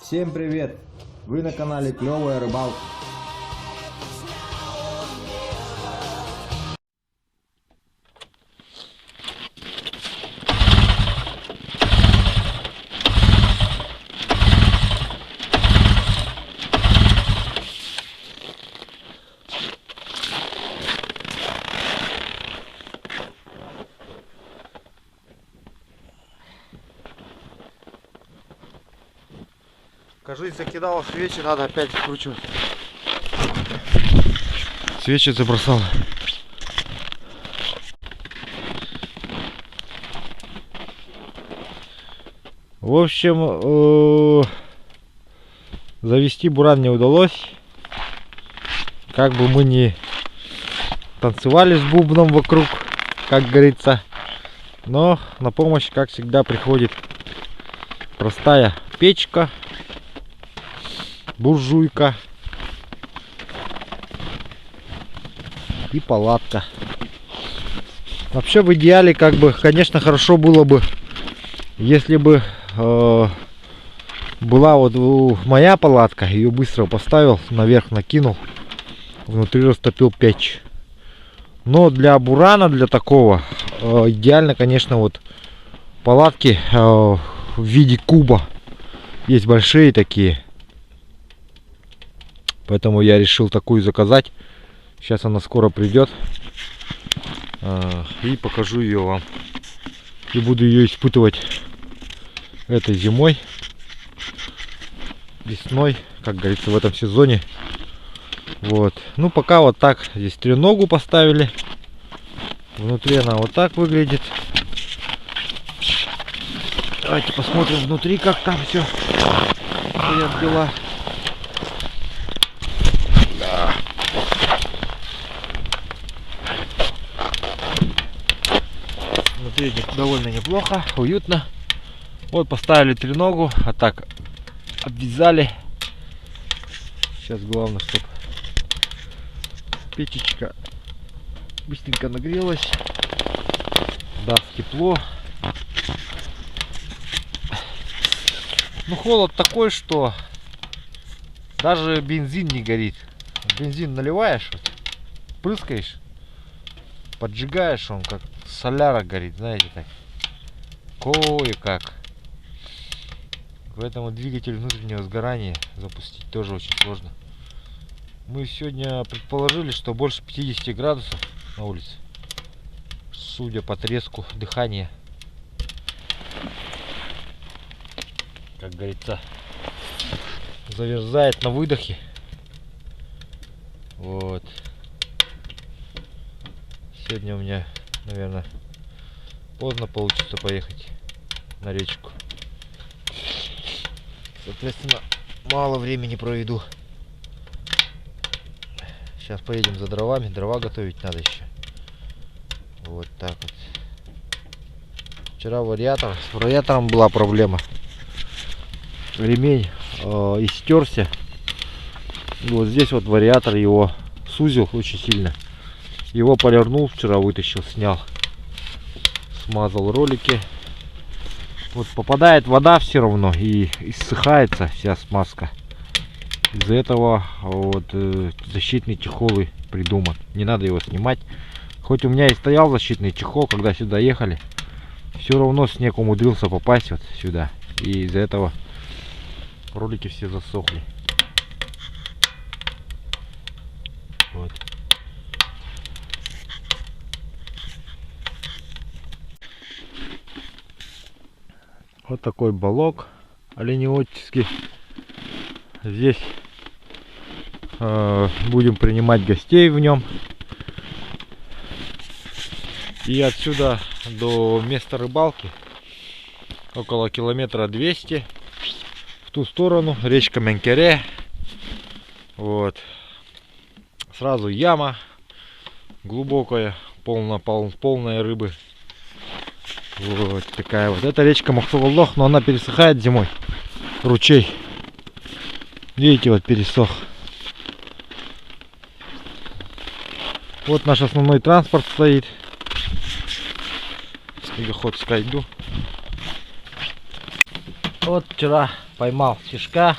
Всем привет! Вы на канале Клевая Рыбалка. Кажись, закидала свечи, надо опять вкручивать. Свечи забросала. В общем, завести буран не удалось. Как бы мы ни танцевали с бубном вокруг, как говорится. Но на помощь, как всегда, приходит простая печка. Буржуйка и палатка. Вообще в идеале, как бы, конечно, хорошо было бы, если бы была вот моя палатка, ее быстро поставил, наверх накинул, внутри растопил печь. Но для бурана, для такого, идеально, конечно, вот палатки в виде куба. Есть большие такие. Поэтому я решил такую заказать. Сейчас она скоро придет. И покажу ее вам. И буду ее испытывать этой зимой. Весной, как говорится, в этом сезоне. Вот. Ну, пока вот так. Здесь треногу поставили. Внутри она вот так выглядит. Давайте посмотрим внутри, как там все стоят дела. Внутри довольно неплохо, уютно. Вот поставили треногу, а так обвязали. Сейчас главное, чтобы печечка быстренько нагрелась, даст тепло. Ну, холод такой, что даже бензин не горит. Бензин наливаешь, вот, прыскаешь, поджигаешь, он как соляра горит, знаете, так кое-как. Поэтому двигатель внутреннего сгорания запустить тоже очень сложно. Мы сегодня предположили, что больше 50 градусов на улице, судя по треску дыхания. Как говорится, заверзает на выдохе. Вот. Сегодня у меня, наверное, поздно получится поехать на речку. Соответственно, мало времени проведу. Сейчас поедем за дровами. Дрова готовить надо еще. Вот так вот. Вчера вариатор. С вариатором была проблема. Ремень истерся. Вот здесь вот вариатор его сузил очень сильно. Его полирнул, вчера вытащил, снял. Смазал ролики. Вот попадает вода все равно и иссыхается вся смазка. Из-за этого вот защитный чехол и придуман. Не надо его снимать. Хоть у меня и стоял защитный чехол, когда сюда ехали, все равно снег умудрился попасть вот сюда. И из-за этого ролики все засохли. Вот. Вот такой балок оленеводческий. Здесь будем принимать гостей в нем. И отсюда до места рыбалки около километра 200. В ту сторону речка Менкере. Вот. Сразу яма глубокая, полная рыбы. Вот такая вот. Это речка Махсувалдох, но она пересыхает зимой. Ручей. Видите, вот пересох. Вот наш основной транспорт стоит. Снегоход Скайду. Вот вчера поймал тишка.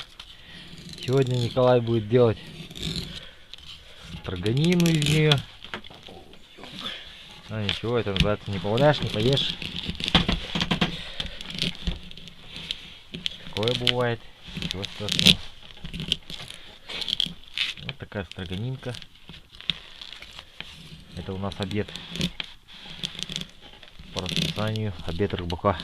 Сегодня Николай будет делать строганину из нее. А ничего, это называется не погуляешь, не поешь. Такое бывает. Ничего страшного. Вот такая строганинка. Это у нас обед. По расписанию обед рыбака.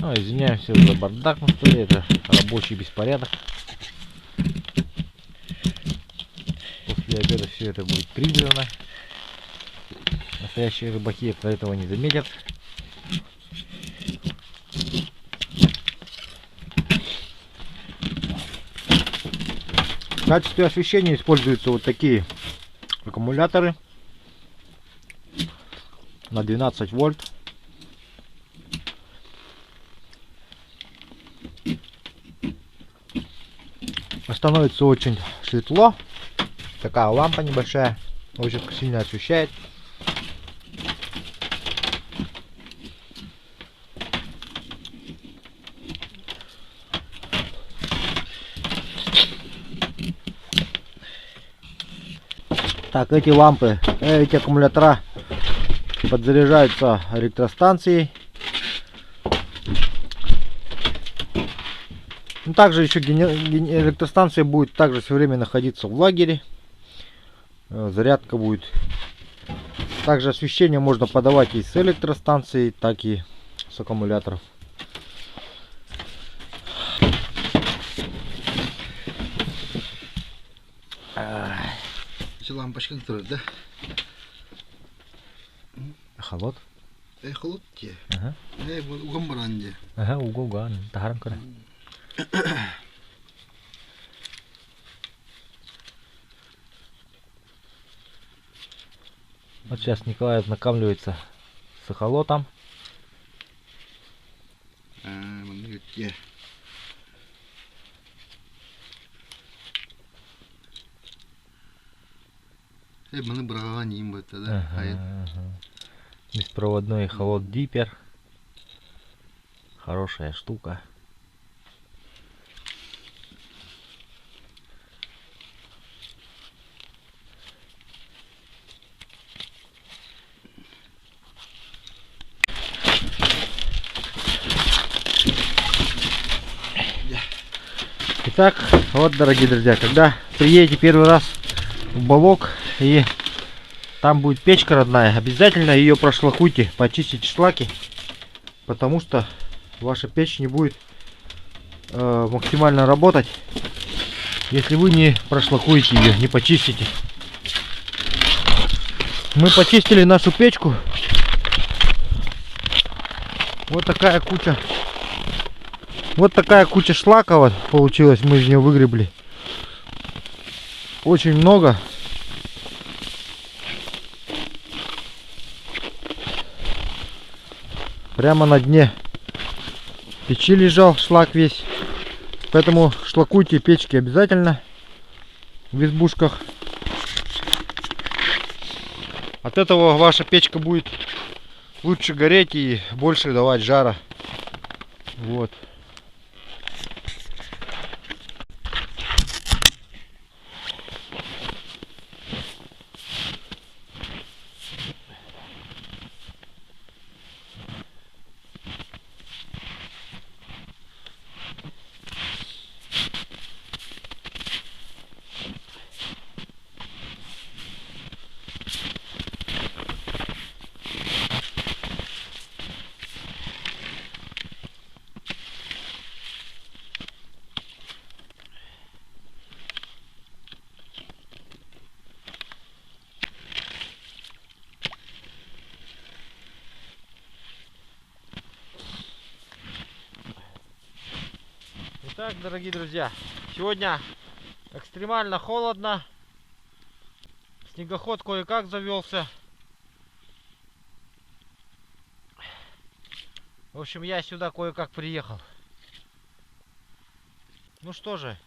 Ну, извиняемся за бардак на столе, это рабочий беспорядок. После обеда все это будет прибрано. Настоящие рыбаки этого не заметят. В качестве освещения используются вот такие аккумуляторы на 12 вольт. Становится очень светло. Такая лампа небольшая, очень сильно освещает. Так, эти лампы, эти аккумулятора подзаряжаются электростанцией. Ну, также еще электростанция будет также все время находиться в лагере. Зарядка будет. Также освещение можно подавать и с электростанции, так и с аккумуляторов. Лампочка тұрыр, да? Холод? Холод те. Ага. Уган баран де. Ага, уган. Тахарам кара. Вот сейчас Николай ознакомливается с эхолотом. Маны бұрағаға нейін бұйтты, да? Беспроводной эхолот диппер. Хорошая штука. Итак, вот, дорогие друзья, когда приедете первый раз в Балок и там будет печка родная, обязательно ее прошлакуйте, почистите шлаки, потому что ваша печь не будет максимально работать, если вы не прошлакуете ее, не почистите. Мы почистили нашу печку. Вот такая куча. Вот такая куча шлака вот получилась, мы из нее выгребли. Очень много. Прямо на дне печи лежал шлак весь. Поэтому шлакуйте печки обязательно в избушках. От этого ваша печка будет лучше гореть и больше давать жара. Вот. Итак, дорогие друзья, сегодня экстремально холодно. Снегоход кое-как завелся. В общем, я сюда кое-как приехал. Ну что же,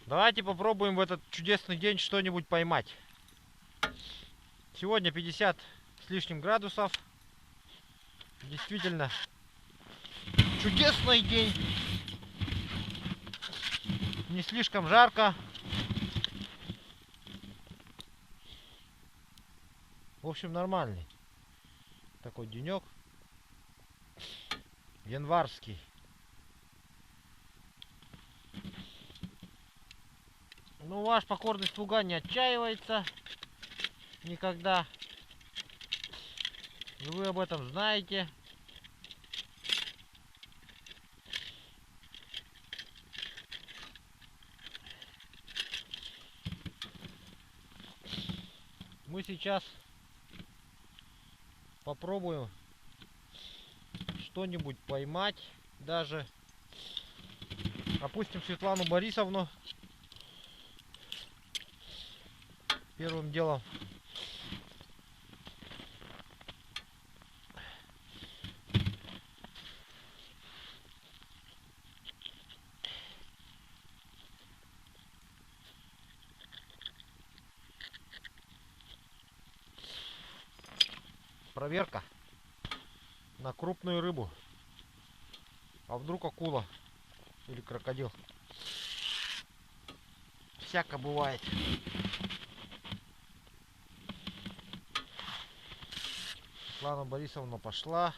давайте попробуем в этот чудесный день что-нибудь поймать. Сегодня 50 с лишним градусов. Действительно чудесный день. Не слишком жарко. В общем, нормальный такой денек. Январский. Ну, ваш покорный слуга не отчаивается никогда. И вы об этом знаете. Мы сейчас попробуем что-нибудь поймать. Даже опустим Светлану Борисовну. Первым делом проверка на крупную рыбу. А вдруг акула или крокодил? Всяко бывает. Светлана Борисовна пошла.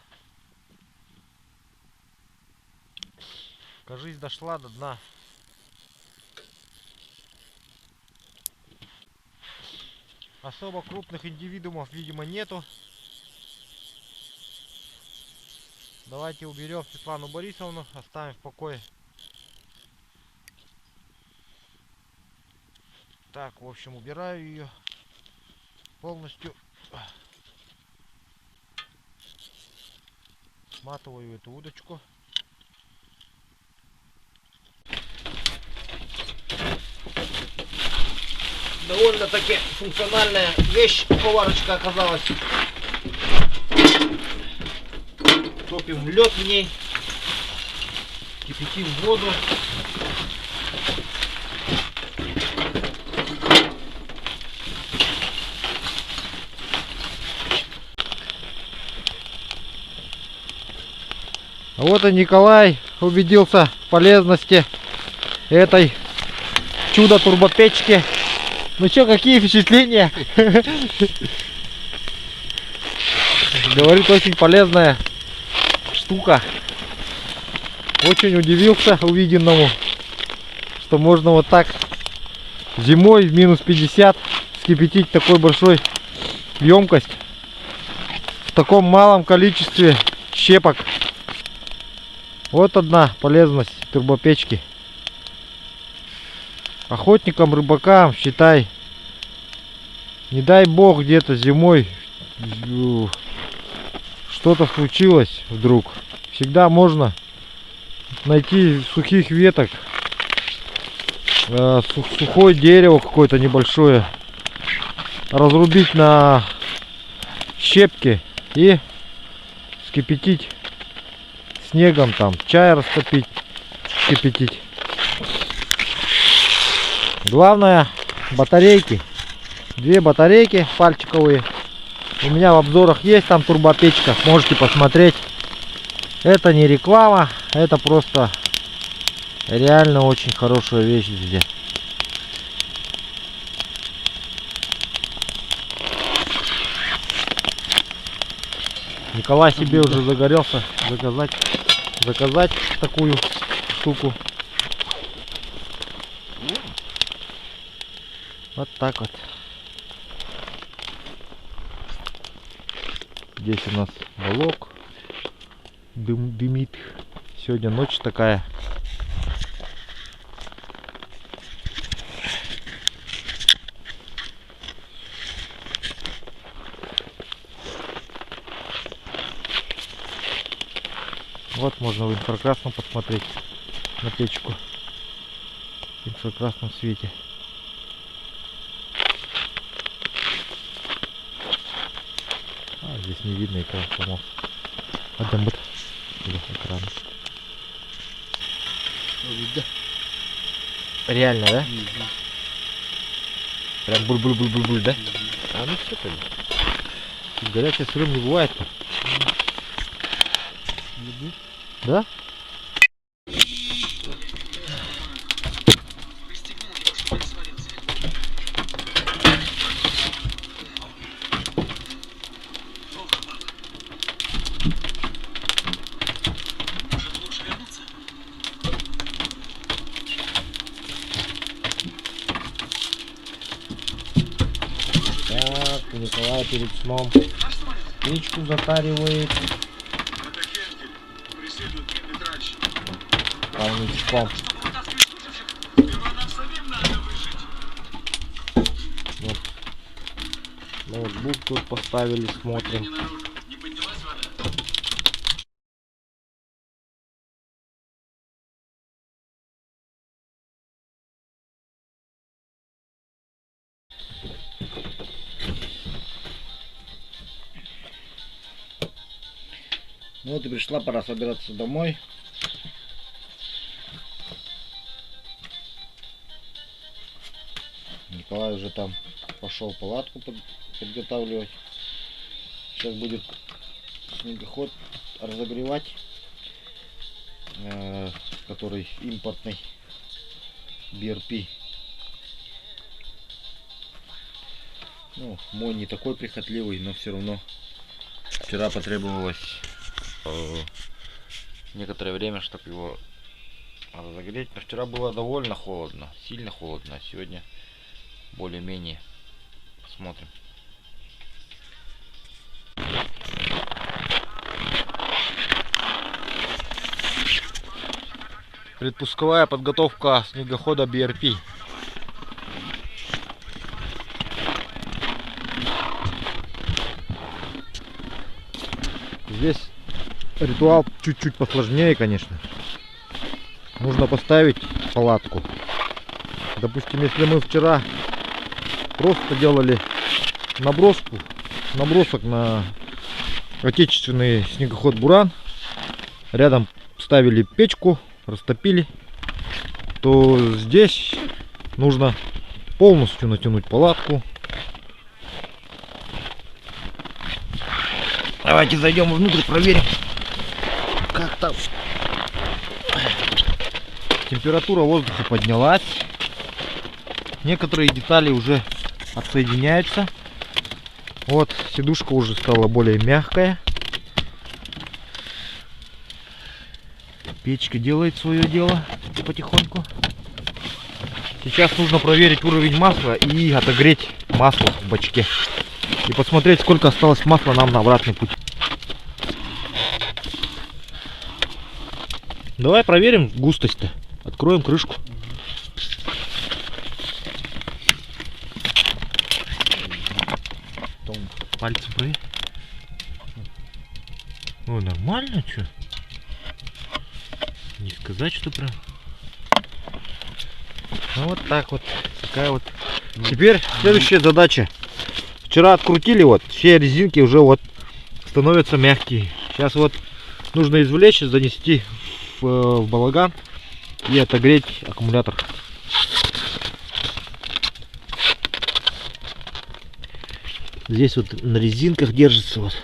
Кажись, дошла до дна. Особо крупных индивидуумов, видимо, нету. Давайте уберем Светлану Борисовну, оставим в покое. Так, в общем, убираю ее полностью. Сматываю эту удочку. Довольно-таки функциональная вещь, поварочка оказалась. Топим лед в ней, кипятим воду. Вот и Николай убедился в полезности этой чудо-турбопечки. Ну чё, какие впечатления? Говорит, очень полезная штука. Очень удивился увиденному, что можно вот так зимой в минус 50 вскипятить такой большой емкость в таком малом количестве щепок. Вот одна полезность турбопечки. Охотникам, рыбакам, считай, не дай бог где-то зимой что-то случилось вдруг, всегда можно найти сухих веток, сухое дерево какое-то небольшое, разрубить на щепки и вскипятить снегом, там чай растопить, вскипятить. Главное, батарейки. 2 батарейки пальчиковые. У меня в обзорах есть там турбопечка. Можете посмотреть. Это не реклама. Это просто реально очень хорошая вещь здесь. Николай себе уже загорелся заказать такую штуку. Вот так вот. Здесь у нас балок дымит. Сегодня ночь такая. Вот можно в инфракрасном посмотреть на печку. В инфракрасном свете. Здесь не видно экран сломался. Отдам вот экран. Реально, да? Прям буль-буль-буль-буль, да? А ну все тогда. Горячая сырым не бывает. Да? Так, Николай перед сном печку затаривает полничком. Вот. Ноутбук тут поставили, смотрим. Ну вот и пришла пора собираться домой. Николай уже там пошел палатку подготавливать. Сейчас будет снегоход разогревать, который импортный BRP. Ну, мой не такой прихотливый, но все равно вчера потребовалось некоторое время, чтобы его разогреть. Но вчера было довольно холодно, сильно холодно, а сегодня более-менее. Посмотрим. Предпусковая подготовка снегохода BRP. Здесь ритуал чуть-чуть посложнее, конечно. Нужно поставить палатку. Допустим, если мы вчера просто делали набросок на отечественный снегоход Буран, рядом ставили печку, растопили, то здесь нужно полностью натянуть палатку. Давайте зайдем внутрь, проверим, как там. Температура воздуха поднялась. Некоторые детали уже отсоединяются. Вот, сидушка уже стала более мягкая. Печка делает свое дело потихоньку. Сейчас нужно проверить уровень масла и отогреть масло в бачке. И посмотреть, сколько осталось масла нам на обратный путь. Давай проверим густость-то. Откроем крышку. Пальцем проверь. Ой, нормально, что? Не сказать, что прям. Ну вот так вот. Такая вот. Теперь следующая задача. Вчера открутили, вот все резинки уже вот становятся мягкие. Сейчас вот нужно извлечь, занести в балаган и отогреть аккумулятор. Здесь вот на резинках держится вот.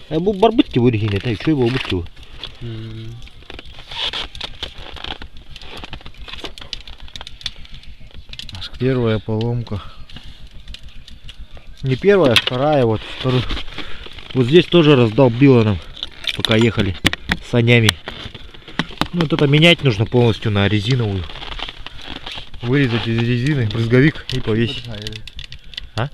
А барбытки в резине, так что его барбытки? Первая поломка. Не первая, а вторая. Вот вторую. Вот здесь тоже раздолбило нам, пока ехали с санями. Ну, вот это менять нужно полностью на резиновую. Вырезать из резины брызговик и повесить. А?